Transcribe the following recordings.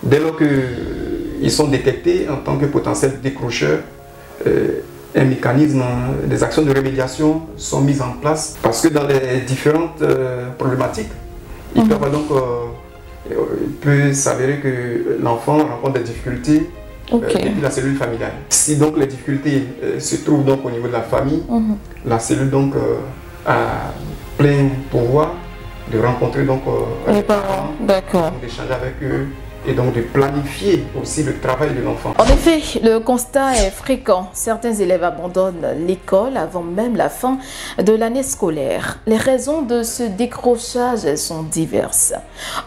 dès lors qu'ils sont détectés en tant que potentiels décrocheurs, un mécanisme, des actions de rémédiation sont mises en place parce que dans les différentes problématiques, il peut s'avérer que l'enfant rencontre des difficultés depuis la cellule familiale. Si donc les difficultés se trouvent donc au niveau de la famille, la cellule donc a plein pouvoir de rencontrer donc les parents, d'échanger avec eux et donc de planifier aussi le travail de l'enfant. En effet, le constat est fréquent. Certains élèves abandonnent l'école avant même la fin de l'année scolaire. Les raisons de ce décrochage sont diverses.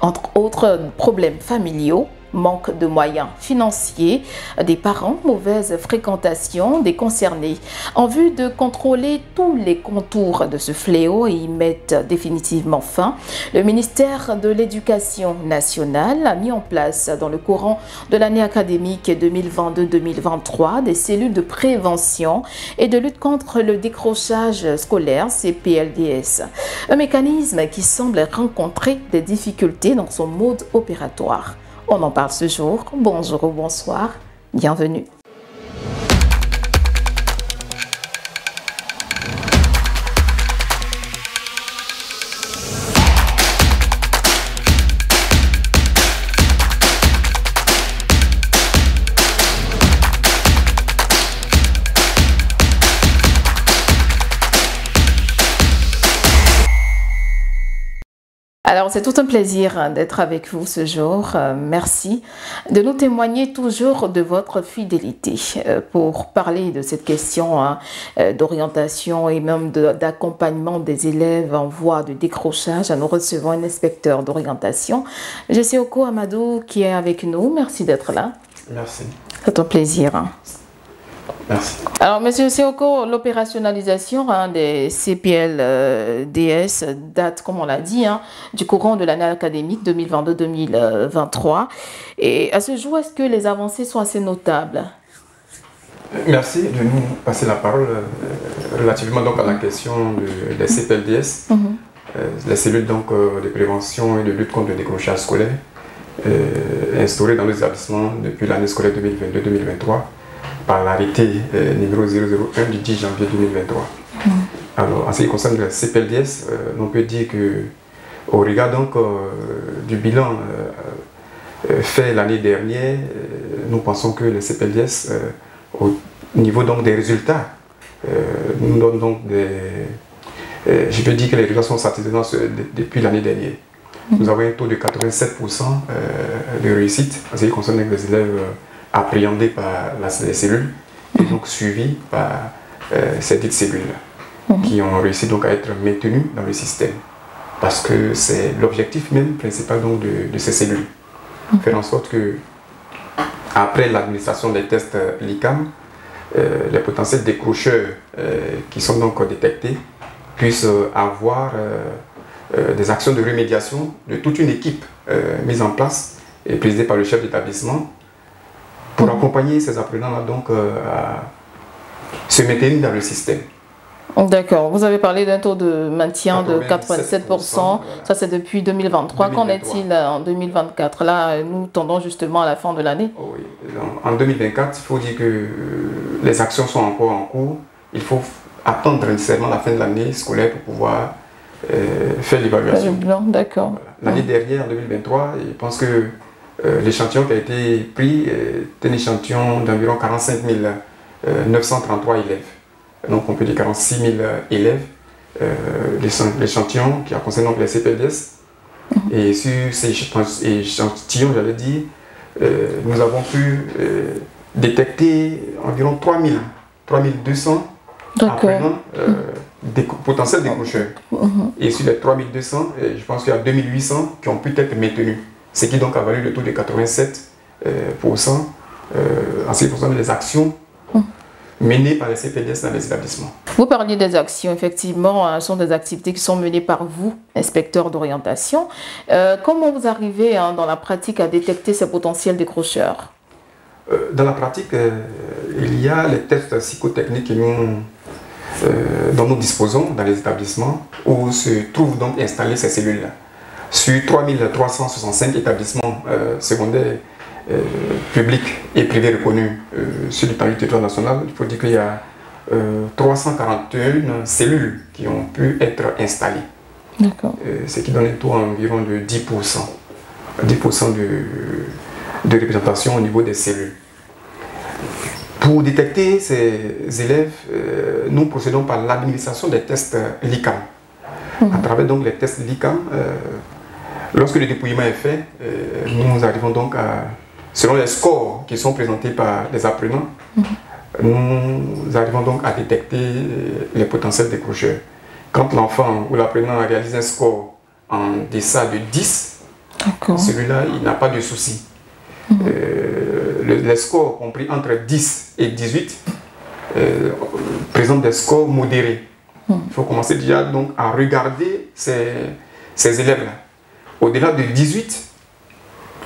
Entre autres problèmes familiaux, manque de moyens financiers des parents, mauvaise fréquentation des concernés. En vue de contrôler tous les contours de ce fléau et y mettre définitivement fin, le ministère de l'Éducation nationale a mis en place dans le courant de l'année académique 2022-2023 des cellules de prévention et de lutte contre le décrochage scolaire, CPLDS. Un mécanisme qui semble rencontrer des difficultés dans son mode opératoire. On en parle ce jour. Bonjour ou bonsoir, bienvenue. Alors, c'est tout un plaisir d'être avec vous ce jour. Merci de nous témoigner toujours de votre fidélité pour parler de cette question d'orientation et même d'accompagnement des élèves en voie de décrochage. Nous recevons un inspecteur d'orientation, Jessioko Amadou, qui est avec nous. Merci d'être là. Merci. C'est un plaisir. Merci. Alors, Monsieur Jessioko, l'opérationnalisation des CPLDS date, comme on l'a dit, du courant de l'année académique 2022-2023. Et à ce jour, est-ce que les avancées sont assez notables? Merci de nous passer la parole relativement donc à la question des CPLDS, les cellules donc, de prévention et de lutte contre le décrochage scolaire, instaurées dans les établissements depuis l'année scolaire 2022-2023. Par l'arrêté numéro 001 du 10 janvier 2023. Alors, en ce qui concerne le CPLDS, on peut dire que, au regard donc, du bilan fait l'année dernière, nous pensons que le CPLDS, au niveau donc, des résultats, nous donne donc je peux dire que les résultats sont satisfaisants depuis l'année dernière. Nous avons un taux de 87% de réussite en ce qui concerne les élèves appréhendés par les cellules et donc suivis par ces dites cellules qui ont réussi donc à être maintenues dans le système parce que c'est l'objectif même principal donc de ces cellules, faire en sorte que après l'administration des tests LICAM, les potentiels décrocheurs qui sont donc détectés puissent avoir des actions de remédiation de toute une équipe mise en place et présidée par le chef d'établissement pour accompagner ces apprenants-là donc à se maintenir dans le système. D'accord. Vous avez parlé d'un taux de maintien de 87%. Voilà. Ça, c'est depuis 2023. Qu'en est-il en 2024? Là, nous tendons justement à la fin de l'année. Oui. En 2024, il faut dire que les actions sont encore en cours. Il faut attendre nécessairement la fin de l'année scolaire pour pouvoir faire l'évaluation. D'accord. Voilà. L'année dernière, en 2023, je pense que l'échantillon qui a été pris est un échantillon d'environ 45 933 élèves. Donc on peut dire 46 000 élèves. L'échantillon qui a concerné donc les CPLDS. Et sur ces échantillons, j'allais dire, nous avons pu détecter environ 3200 apprenants potentiels décrocheurs. Et sur les 3200, je pense qu'il y a 2800 qui ont pu être maintenus. Ce qui donc a valu le taux de 87% en ce qui concerne les actions menées par les CPLDS dans les établissements. Vous parliez des actions, effectivement, ce sont des activités qui sont menées par vous, inspecteur d'orientation. Comment vous arrivez dans la pratique à détecter ces potentiels décrocheurs? Dans la pratique, il y a les tests psychotechniques dont nous disposons dans les établissements où se trouvent donc installées ces cellules-là. Sur 3365 établissements secondaires publics et privés reconnus sur le territoire national, il faut dire qu'il y a 341 cellules qui ont pu être installées. D'accord. Ce qui donne un taux environ de 10%. 10% de représentation au niveau des cellules. Pour détecter ces élèves, nous procédons par l'administration des tests LICAM. À travers donc les tests LICAM, lorsque le dépouillement est fait, nous arrivons donc à, selon les scores qui sont présentés par les apprenants, nous arrivons donc à détecter les potentiels décrocheurs. Quand l'enfant ou l'apprenant réalise un score en deçà de 10, celui-là, il n'a pas de souci. Les scores compris entre 10 et 18 présentent des scores modérés. Il faut commencer déjà donc à regarder ces élèves-là. Au-delà de 18,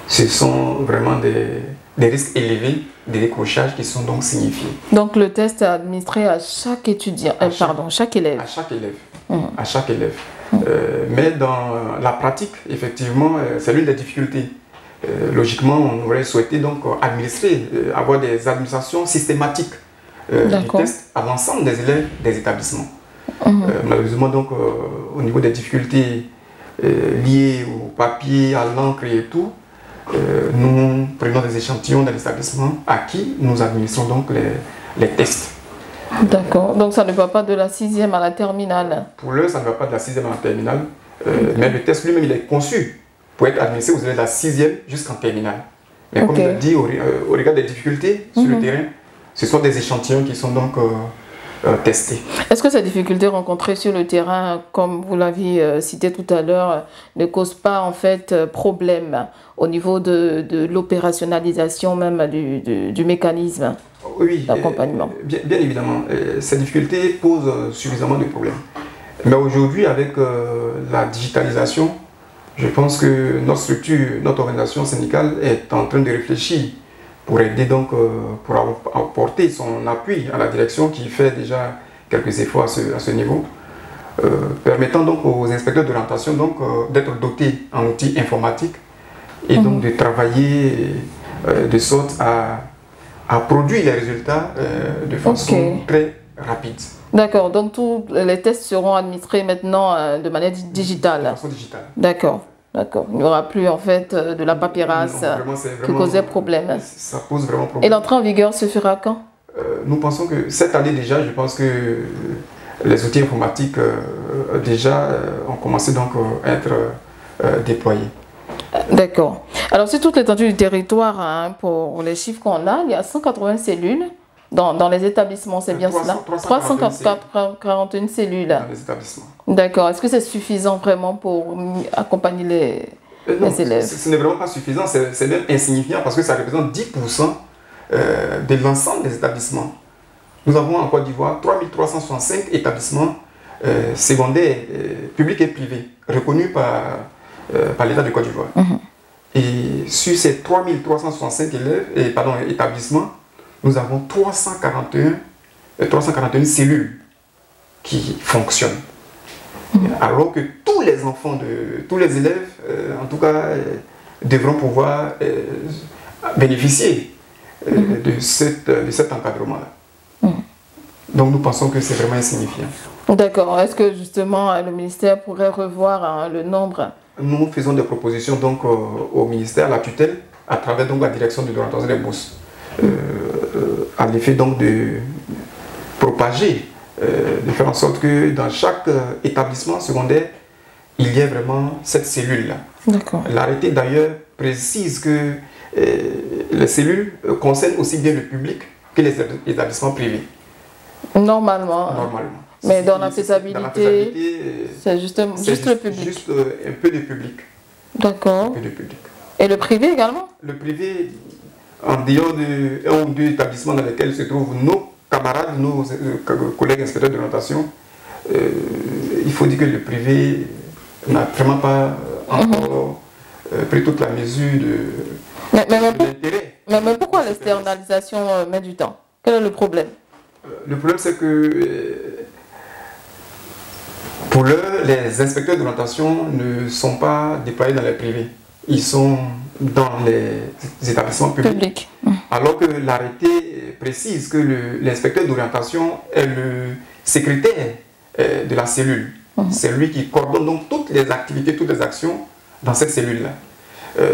ce sont vraiment des risques élevés de décrochage qui sont donc signifiés. Donc le test est administré à chaque étudiant, chaque élève. À chaque élève. À chaque élève. Mais dans la pratique, effectivement, c'est l'une des difficultés. Logiquement, on aurait souhaité donc administrer, avoir des administrations systématiques du test à l'ensemble des élèves des établissements. Malheureusement, donc, au niveau des difficultés liées au papier, à l'encre et tout, nous prenons des échantillons dans l'établissement à qui nous administrons donc les tests. D'accord, donc ça ne va pas de la 6e à la terminale? Pour l'heure, ça ne va pas de la 6e à la terminale, mais le test lui-même, il est conçu pour être administré aux élèves de la 6e jusqu'en terminale. Mais comme je l'ai dit, au regard des difficultés sur le terrain, ce sont des échantillons qui sont donc testés. Est-ce que ces difficultés rencontrées sur le terrain, comme vous l'avez cité tout à l'heure, ne causent pas en fait problème au niveau de l'opérationnalisation même du mécanisme d'accompagnement? Bien évidemment, ces difficultés posent suffisamment de problèmes. Mais aujourd'hui, avec la digitalisation, je pense que notre structure, notre organisation syndicale est en train de réfléchir pour aider donc, pour apporter son appui à la direction qui fait déjà quelques efforts à ce niveau, permettant donc aux inspecteurs d'orientation d'être dotés en outils informatiques et donc de travailler de sorte à produire les résultats de façon très rapide. D'accord, donc tous les tests seront administrés maintenant de manière digitale. De façon digitale. D'accord. D'accord. Il n'y aura plus en fait de la paperasse qui causait problème. Ça pose vraiment problème. Et l'entrée en vigueur se fera quand? Nous pensons que cette année déjà, je pense que les outils informatiques déjà ont commencé donc à être déployés. D'accord. Alors sur toute l'étendue du territoire, hein, pour les chiffres qu'on a, il y a 180 cellules. Dans les établissements, c'est bien cela? 341 cellules. Dans les établissements. D'accord. Est-ce que c'est suffisant vraiment pour accompagner les élèves? Ce n'est vraiment pas suffisant, c'est même insignifiant parce que ça représente 10% de l'ensemble des établissements. Nous avons en Côte d'Ivoire 3365 établissements secondaires, publics et privés, reconnus par l'État de Côte d'Ivoire. Et sur ces 3365 établissements, nous avons 341 cellules qui fonctionnent. Alors que tous les enfants, tous les élèves, en tout cas, devront pouvoir bénéficier de cet encadrement-là. Donc nous pensons que c'est vraiment insignifiant. D'accord. Est-ce que justement le ministère pourrait revoir le nombre? Nous faisons des propositions donc, au ministère, à la tutelle, à travers donc, la direction de l'orientation des bourses. À l'effet donc de propager, de faire en sorte que dans chaque établissement secondaire, il y ait vraiment cette cellule-là. L'arrêté d'ailleurs précise que les cellules concernent aussi bien le public que les établissements privés. Normalement. Mais dans la faisabilité, c'est juste le public. Juste un peu de public. D'accord. Un peu de public. Et le privé également? Le privé, en dehors de un ou deux établissements dans lesquels se trouvent nos camarades, nos collègues inspecteurs d'orientation, il faut dire que le privé n'a vraiment pas encore pris toute la mesure de l'intérêt. Mais pourquoi l'externalisation met du temps? Quel est le problème? Le problème, c'est que pour l'heure, les inspecteurs d'orientation ne sont pas déployés dans les privés. Ils sont dans les établissements publics. Alors que l'arrêté précise que l'inspecteur d'orientation est le secrétaire de la cellule. C'est lui qui coordonne donc toutes les activités, toutes les actions dans cette cellule-là.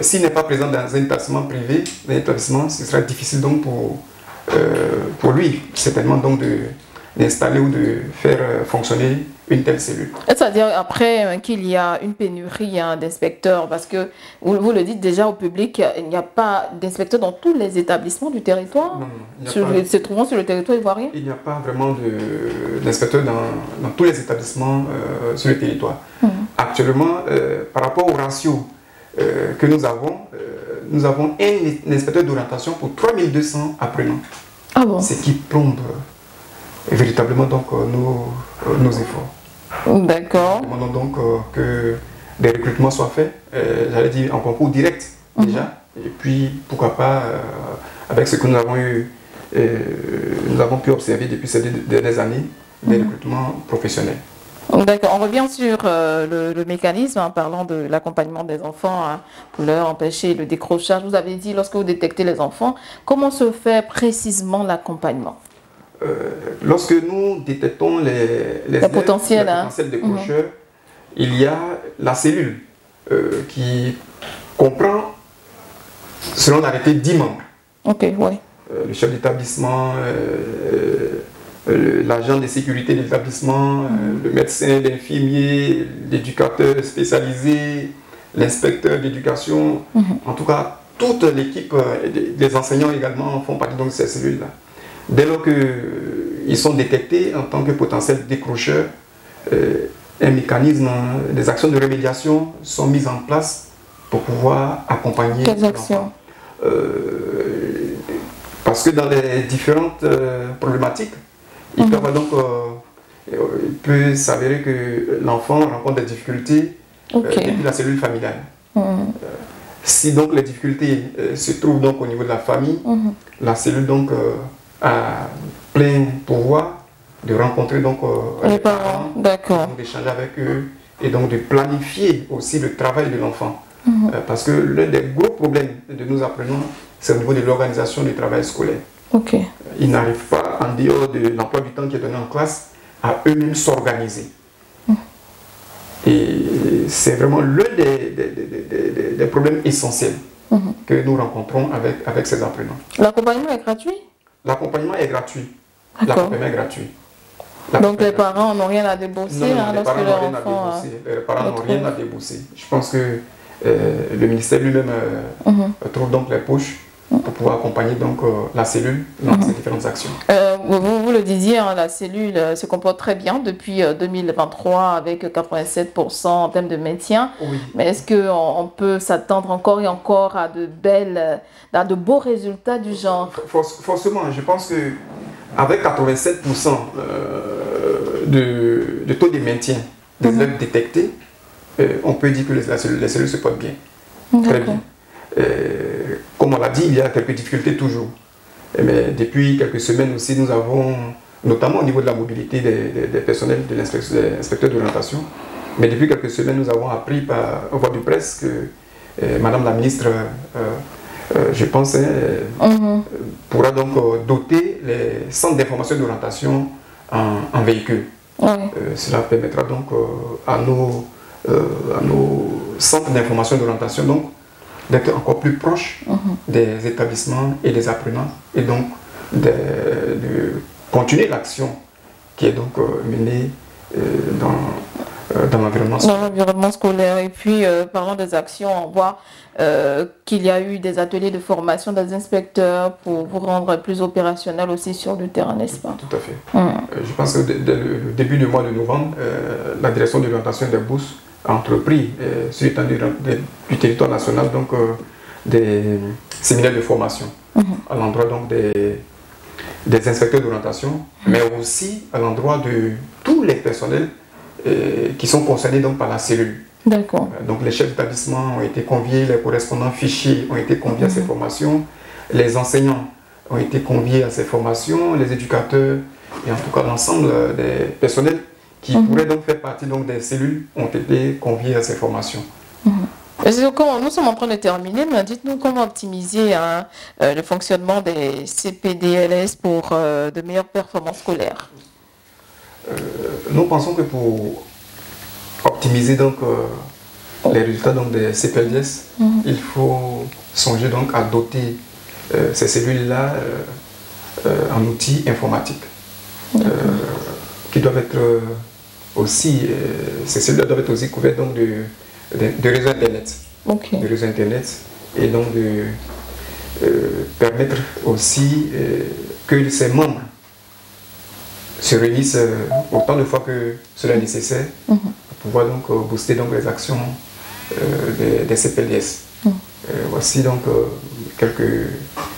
S'il n'est pas présent dans un établissement privé, dans un établissement, ce sera difficile donc pour lui, certainement, donc d'installer ou de faire fonctionner une telle cellule. C'est-à-dire après qu'il y a une pénurie d'inspecteurs, parce que vous le dites déjà au public, il n'y a pas d'inspecteurs dans tous les établissements du territoire, se trouvant sur le territoire ivoirien? Il n'y a pas vraiment d'inspecteurs dans tous les établissements sur le territoire. Actuellement, par rapport au ratio que nous avons un inspecteur d'orientation pour 3200 apprenants. Ah bon? Ce qui plombe véritablement donc, nos efforts. D'accord. Nous demandons donc que des recrutements soient faits, j'allais dire en concours direct déjà, et puis pourquoi pas avec ce que nous avons pu observer depuis ces dernières années, des recrutements professionnels. D'accord, on revient sur le mécanisme en parlant de l'accompagnement des enfants pour leur empêcher le décrochage. Vous avez dit, lorsque vous détectez les enfants, comment se fait précisément l'accompagnement? Lorsque nous détectons les potentiels décrocheurs, il y a la cellule qui comprend, selon l'arrêté, 10 membres. Ok, oui. Le chef d'établissement, l'agent de sécurité de l'établissement, le médecin, l'infirmier, l'éducateur spécialisé, l'inspecteur d'éducation, en tout cas, toute l'équipe des enseignants également font partie donc de ces cellules-là. Dès lors qu'ils sont détectés en tant que potentiels décrocheurs, un mécanisme, des actions de remédiation sont mises en place pour pouvoir accompagner. Quelles actions? Parce que dans les différentes problématiques, il peut s'avérer que l'enfant rencontre des difficultés depuis la cellule familiale. Si donc les difficultés se trouvent donc au niveau de la famille, la cellule donc a plein pouvoir de rencontrer donc les parents, d'échanger avec eux et donc de planifier aussi le travail de l'enfant. Parce que l'un des gros problèmes de nos apprenants, c'est au niveau de l'organisation du travail scolaire. Ils n'arrivent pas, en dehors de l'emploi du temps qui est donné en classe, à eux-mêmes s'organiser. Et c'est vraiment l'un des problèmes essentiels que nous rencontrons avec ces apprenants. L'accompagnement est gratuit? L'accompagnement est gratuit. L'accompagnement est gratuit. Donc les parents n'ont rien à débourser lorsque leur enfant... Les parents n'ont rien à débourser. Je pense que le ministère lui-même trouve donc les poches pour pouvoir accompagner donc la cellule dans ces différentes actions. Vous le disiez, la cellule se comporte très bien depuis 2023 avec 87% en termes de maintien. Mais est-ce qu'on peut s'attendre encore et encore à de beaux résultats du genre? Forcément, je pense que avec 87% de taux de maintien des élèves détectés, on peut dire que les cellules se portent bien. Très bien. Comme on l'a dit, il y a quelques difficultés toujours. Mais depuis quelques semaines aussi, nous avons, notamment au niveau de la mobilité des personnels de l'inspecteur d'orientation, mais depuis quelques semaines, nous avons appris par voie de presse que Madame la ministre, je pense, pourra donc doter les centres d'information d'orientation en véhicules. Cela permettra donc à nos centres d'information d'orientation donc d'être encore plus proches des établissements et des apprenants et donc de continuer l'action qui est donc menée dans l'environnement scolaire. Dans l'environnement scolaire. Et puis, parlant des actions, on voit qu'il y a eu des ateliers de formation des inspecteurs pour vous rendre plus opérationnel aussi sur le terrain, n'est-ce pas? Tout à fait. Je pense que dès le début du mois de novembre, la direction de l'orientation des bourses a entrepris sur l'étendue du territoire national donc, des séminaires de formation à l'endroit donc des inspecteurs d'orientation, mais aussi à l'endroit de tous les personnels qui sont concernés donc, par la cellule. D'accord. Donc les chefs d'établissement ont été conviés, les correspondants fichiers ont été conviés à ces formations, les enseignants ont été conviés à ces formations, les éducateurs et en tout cas l'ensemble des personnels qui pourraient donc faire partie donc, des cellules ont été conviés à ces formations. Nous sommes en train de terminer, mais dites-nous comment optimiser le fonctionnement des CPDLS pour de meilleures performances scolaires. Nous pensons que pour optimiser donc, les résultats donc, des CPLS, il faut songer donc, à doter ces cellules-là en outils informatiques qui doivent être aussi, ces cellules doivent être aussi couvertes donc, de réseaux Internet. De réseaux Internet et donc de permettre aussi que ces membres se réunissent autant de fois que cela est nécessaire pour pouvoir donc booster donc les actions des CPLS. Voici donc quelques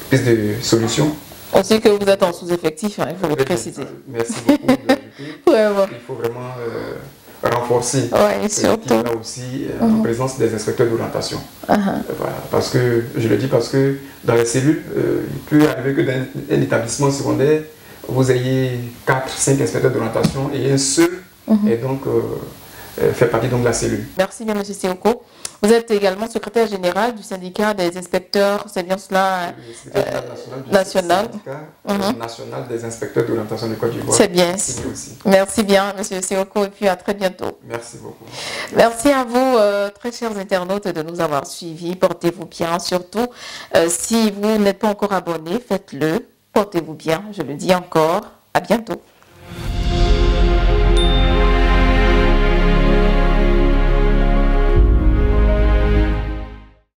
pistes de solutions. On sait que vous êtes en sous-effectif, hein, il faut le préciser. Merci beaucoup de l'ajouter. Il faut vraiment renforcer surtout là aussi en présence des inspecteurs d'orientation. Voilà, parce que, je le dis parce que dans les cellules, il peut arriver que dans un établissement secondaire, vous ayez 4-5 inspecteurs d'orientation et un seul et donc fait partie donc de la cellule. Merci bien, M. Seoko. Vous êtes également secrétaire général du syndicat des inspecteurs, c'est bien cela, national. National des inspecteurs d'orientation de Côte d'Ivoire. C'est bien. Merci bien, M. Seoko, et puis à très bientôt. Merci beaucoup. Merci à vous, très chers internautes, de nous avoir suivis. Portez-vous bien, surtout si vous n'êtes pas encore abonné, faites-le. Portez-vous bien, je le dis encore. À bientôt.